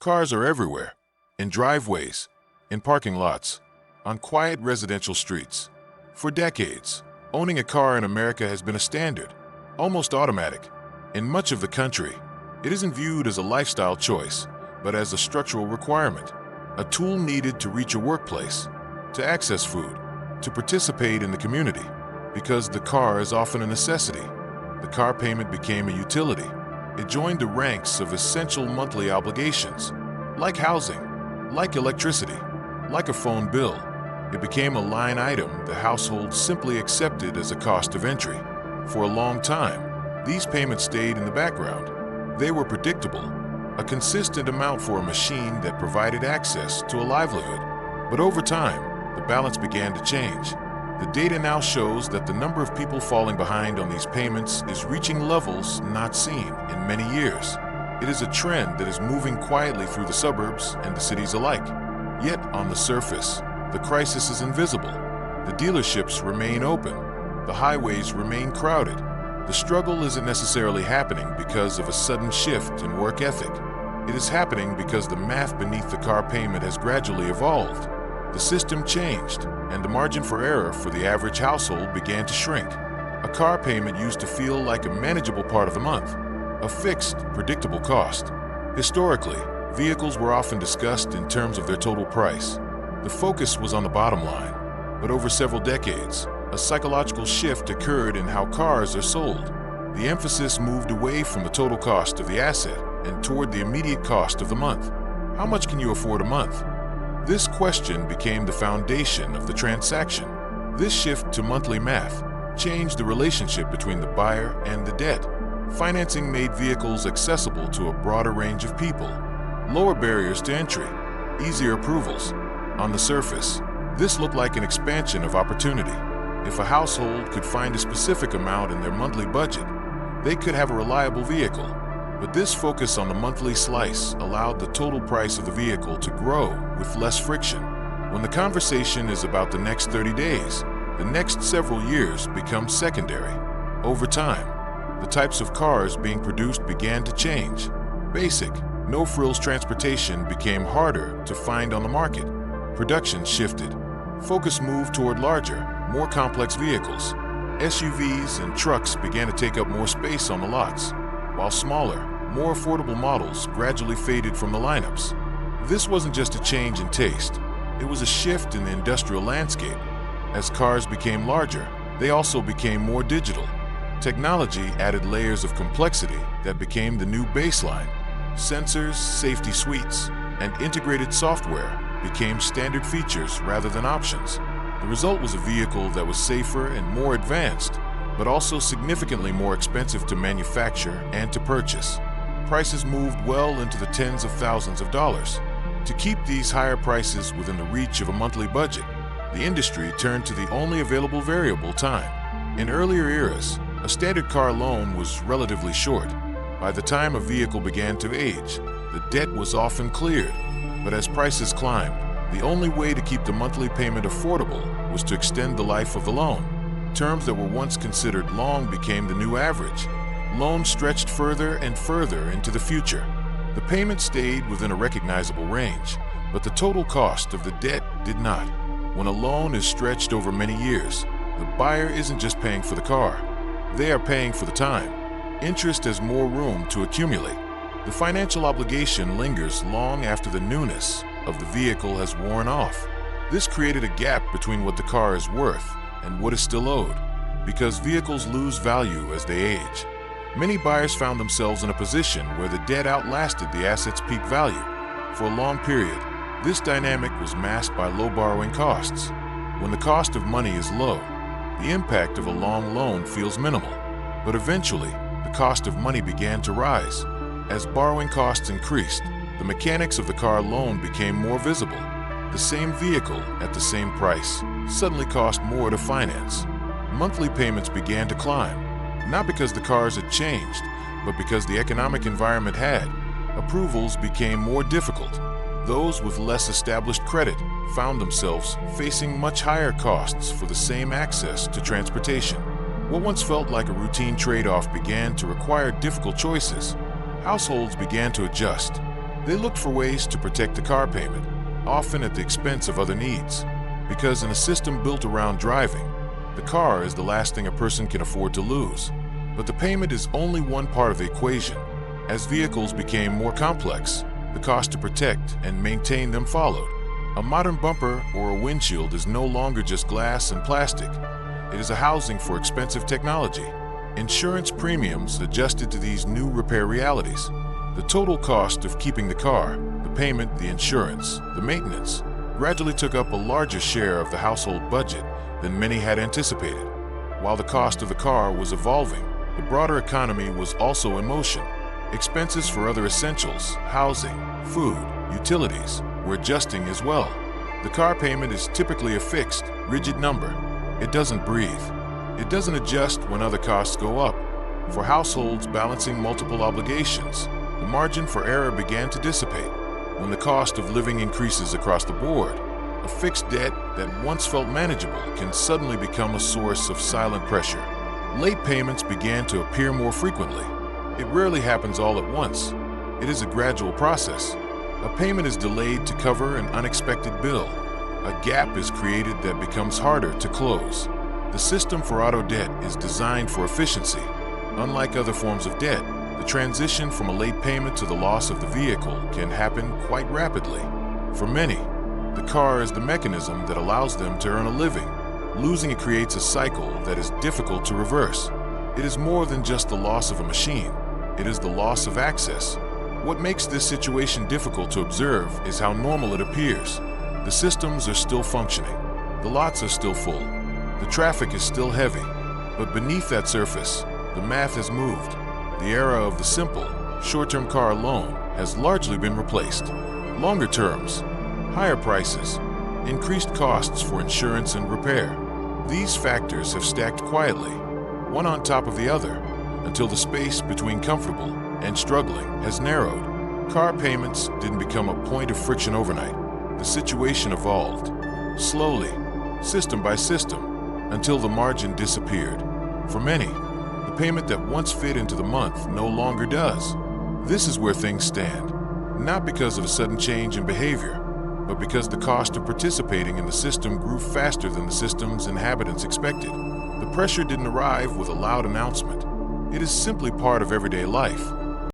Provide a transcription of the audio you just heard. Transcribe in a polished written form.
Cars are everywhere, in driveways, in parking lots, on quiet residential streets. For decades, owning a car in America has been a standard, almost automatic. In much of the country, it isn't viewed as a lifestyle choice, but as a structural requirement, a tool needed to reach a workplace, to access food, to participate in the community. Because the car is often a necessity, the car payment became a utility. It joined the ranks of essential monthly obligations, like housing, like electricity, like a phone bill. It became a line item the household simply accepted as a cost of entry. For a long time, these payments stayed in the background. They were predictable, a consistent amount for a machine that provided access to a livelihood. But over time, the balance began to change. The data now shows that the number of people falling behind on these payments is reaching levels not seen in many years. It is a trend that is moving quietly through the suburbs and the cities alike. Yet, on the surface, the crisis is invisible. The dealerships remain open. The highways remain crowded. The struggle isn't necessarily happening because of a sudden shift in work ethic. It is happening because the math beneath the car payment has gradually evolved. The system changed, and the margin for error for the average household began to shrink. A car payment used to feel like a manageable part of the month, a fixed, predictable cost. Historically, vehicles were often discussed in terms of their total price. The focus was on the bottom line. But over several decades, a psychological shift occurred in how cars are sold. The emphasis moved away from the total cost of the asset and toward the immediate cost of the month. How much can you afford a month? This question became the foundation of the transaction. This shift to monthly math changed the relationship between the buyer and the debt. Financing made vehicles accessible to a broader range of people. Lower barriers to entry, easier approvals. On the surface, this looked like an expansion of opportunity. If a household could find a specific amount in their monthly budget, they could have a reliable vehicle. But this focus on the monthly slice allowed the total price of the vehicle to grow with less friction. When the conversation is about the next 30 days, the next several years become secondary. Over time, the types of cars being produced began to change. Basic, no-frills transportation became harder to find on the market. Production shifted. Focus moved toward larger, more complex vehicles. SUVs and trucks began to take up more space on the lots, while smaller, more affordable models gradually faded from the lineups. This wasn't just a change in taste, it was a shift in the industrial landscape. As cars became larger, they also became more digital. Technology added layers of complexity that became the new baseline. Sensors, safety suites, and integrated software became standard features rather than options. The result was a vehicle that was safer and more advanced, but also significantly more expensive to manufacture and to purchase. Prices moved well into the tens of thousands of dollars. To keep these higher prices within the reach of a monthly budget, the industry turned to the only available variable: time. In earlier eras, a standard car loan was relatively short. By the time a vehicle began to age, the debt was often cleared. But as prices climbed, the only way to keep the monthly payment affordable was to extend the life of the loan. Terms that were once considered long became the new average. Loans stretched further and further into the future. The payment stayed within a recognizable range, but the total cost of the debt did not. When a loan is stretched over many years, the buyer isn't just paying for the car. They are paying for the time. Interest has more room to accumulate. The financial obligation lingers long after the newness of the vehicle has worn off. This created a gap between what the car is worth and what is still owed, because vehicles lose value as they age. Many buyers found themselves in a position where the debt outlasted the asset's peak value. For a long period, this dynamic was masked by low borrowing costs. When the cost of money is low, the impact of a long loan feels minimal. But eventually, the cost of money began to rise. As borrowing costs increased, the mechanics of the car loan became more visible. The same vehicle at the same price suddenly cost more to finance. Monthly payments began to climb, not because the cars had changed, but because the economic environment had. Approvals became more difficult. Those with less established credit found themselves facing much higher costs for the same access to transportation. What once felt like a routine trade-off began to require difficult choices. Households began to adjust. They looked for ways to protect the car payment, often at the expense of other needs. Because in a system built around driving, the car is the last thing a person can afford to lose. But the payment is only one part of the equation. As vehicles became more complex, the cost to protect and maintain them followed. A modern bumper or a windshield is no longer just glass and plastic. It is a housing for expensive technology. Insurance premiums adjusted to these new repair realities. The total cost of keeping the car, the payment, the insurance, the maintenance, gradually took up a larger share of the household budget than many had anticipated. While the cost of the car was evolving, the broader economy was also in motion. Expenses for other essentials, housing, food, utilities, were adjusting as well. The car payment is typically a fixed, rigid number. It doesn't breathe. It doesn't adjust when other costs go up. For households balancing multiple obligations, the margin for error began to dissipate. When the cost of living increases across the board, a fixed debt that once felt manageable can suddenly become a source of silent pressure. Late payments began to appear more frequently. It rarely happens all at once. It is a gradual process. A payment is delayed to cover an unexpected bill. A gap is created that becomes harder to close. The system for auto debt is designed for efficiency. Unlike other forms of debt, the transition from a late payment to the loss of the vehicle can happen quite rapidly. For many, the car is the mechanism that allows them to earn a living. Losing it creates a cycle that is difficult to reverse. It is more than just the loss of a machine. It is the loss of access. What makes this situation difficult to observe is how normal it appears. The systems are still functioning. The lots are still full. The traffic is still heavy. But beneath that surface, the math has moved. The era of the simple, short-term car loan has largely been replaced. Longer terms, higher prices, increased costs for insurance and repair. These factors have stacked quietly, one on top of the other, until the space between comfortable and struggling has narrowed. Car payments didn't become a point of friction overnight. The situation evolved, slowly, system by system, until the margin disappeared. For many, the payment that once fit into the month no longer does. This is where things stand, not because of a sudden change in behavior, but because the cost of participating in the system grew faster than the system's inhabitants expected. The pressure didn't arrive with a loud announcement. It is simply part of everyday life.